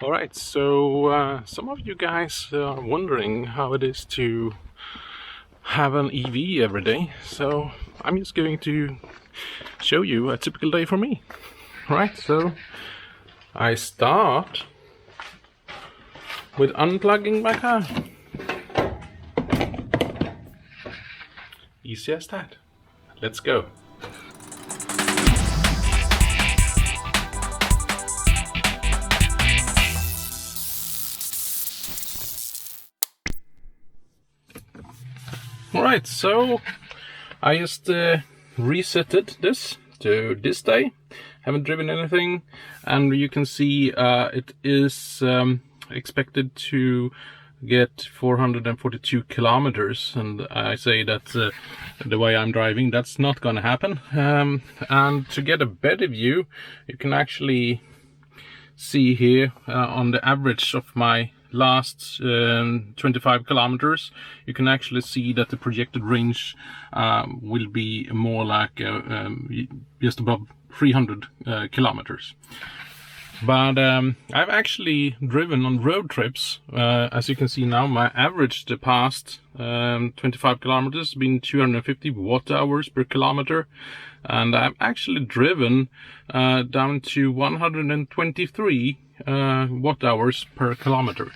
All right, so some of you guys are wondering how it is to have an EV every day. So I'm just going to show you a typical day for me. All right, so I start with unplugging my car. Easy as that. Let's go. Alright, so I just resetted this to this day. Haven't driven anything, and you can see it is expected to get 442 kilometers, and I say that the way I'm driving, that's not gonna happen. And to get a better view, you can actually see here on the average of my last 25 kilometers, you can actually see that the projected range will be more like just above 300 kilometers. But I've actually driven on road trips. As you can see now, my average the past 25 kilometers has been 250 watt hours per kilometer. And I've actually driven down to 123 watt hours per kilometer.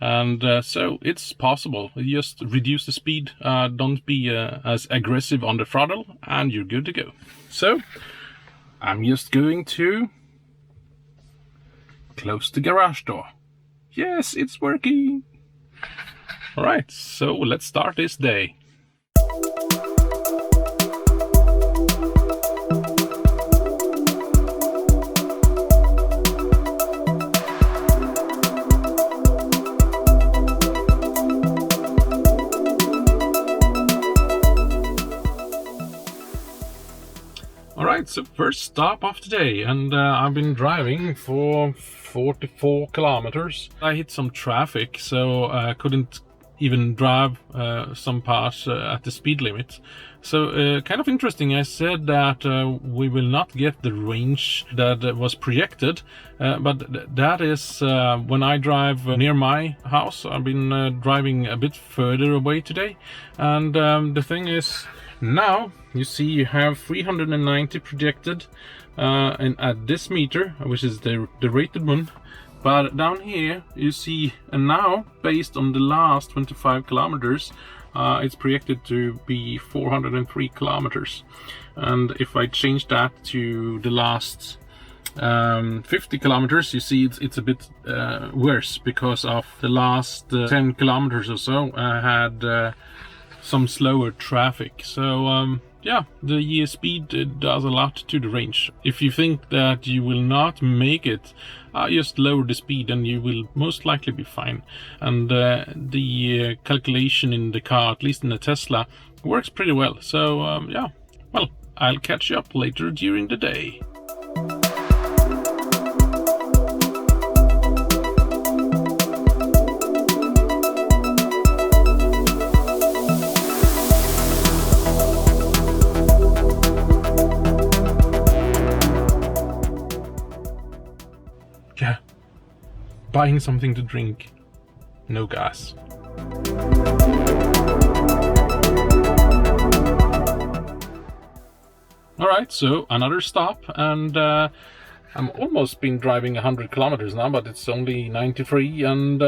And so it's possible. You just reduce the speed, don't be as aggressive on the throttle, and you're good to go. So I'm just going to close the garage door. Yes, it's working. All right, so let's start this day. Alright, so first stop of the day, and I've been driving for 44 kilometers. I hit some traffic, so I couldn't even drive some parts at the speed limit. So kind of interesting, I said that we will not get the range that was projected, but that is when I drive near my house. I've been driving a bit further away today, and the thing is, now you see you have 390 projected and at this meter, which is the rated one. But down here you see, and now based on the last 25 kilometers, it's projected to be 403 kilometers. And if I change that to the last 50 kilometers, you see it's a bit worse, because of the last 10 kilometers or so I had some slower traffic. So yeah, the speed does a lot to the range. If you think that you will not make it, just lower the speed and you will most likely be fine. And the calculation in the car, at least in the Tesla, works pretty well. So yeah, well, I'll catch you up later during the day. Yeah, buying something to drink, no gas. Alright, so another stop, and I'm almost been driving 100 kilometers now, but it's only 93, and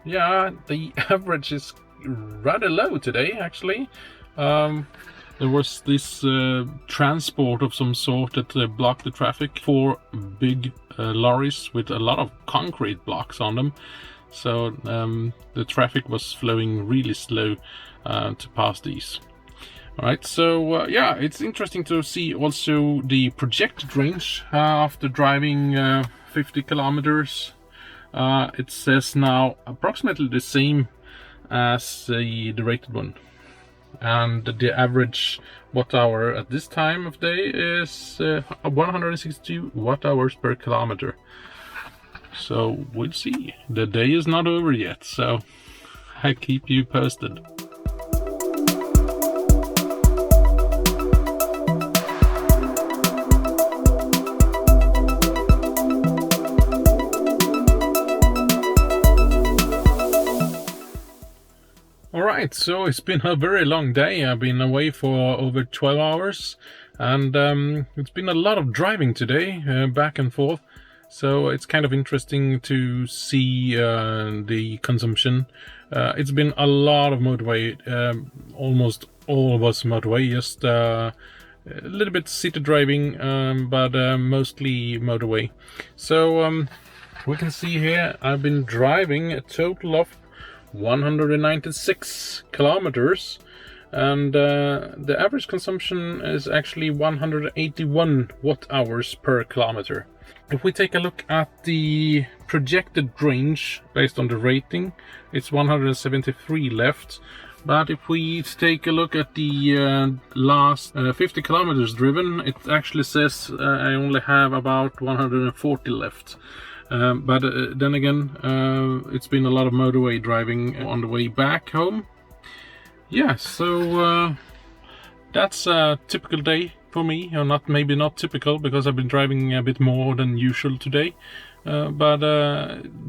yeah, the average is rather low today, actually. There was this transport of some sort that blocked the traffic. 4 big lorries with a lot of concrete blocks on them. So the traffic was flowing really slow to pass these. Alright, so yeah, it's interesting to see also the projected range after driving 50 kilometers. It says now approximately the same as the rated one. And the average watt hour at this time of day is 162 watt hours per kilometer. So we'll see. The day is not over yet, so I keep you posted. Alright, so it's been a very long day. I've been away for over 12 hours, and it's been a lot of driving today, back and forth. So it's kind of interesting to see the consumption. It's been a lot of motorway, almost all of us motorway, just a little bit city driving, but mostly motorway. So we can see here I've been driving a total of 196 kilometers, and the average consumption is actually 181 watt hours per kilometer. If we take a look at the projected range based on the rating, it's 173 left. But if we take a look at the last 50 kilometers driven, it actually says I only have about 140 left. But then again, it's been a lot of motorway driving on the way back home. Yeah, so that's a typical day for me, or maybe not typical, because I've been driving a bit more than usual today. But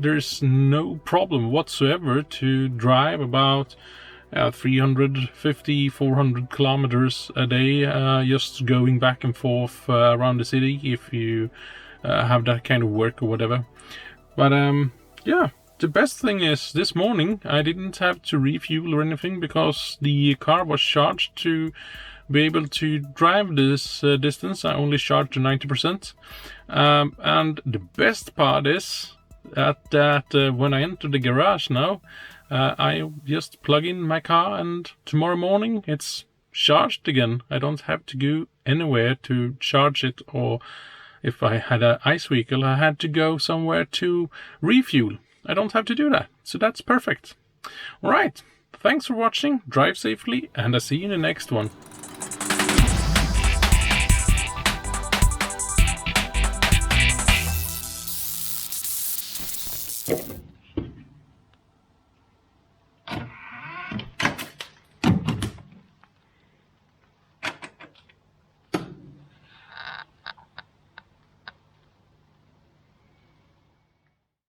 there's no problem whatsoever to drive about 350, 400 kilometers a day, just going back and forth around the city if you have that kind of work or whatever. But yeah, the best thing is this morning I didn't have to refuel or anything, because the car was charged to be able to drive this distance. I only charged to 90%. And the best part is that when I enter the garage now, I just plug in my car, and tomorrow morning it's charged again. I don't have to go anywhere to charge it, or if I had an ICE vehicle, I had to go somewhere to refuel. I don't have to do that, so that's perfect. All right, thanks for watching, drive safely, and I'll see you in the next one.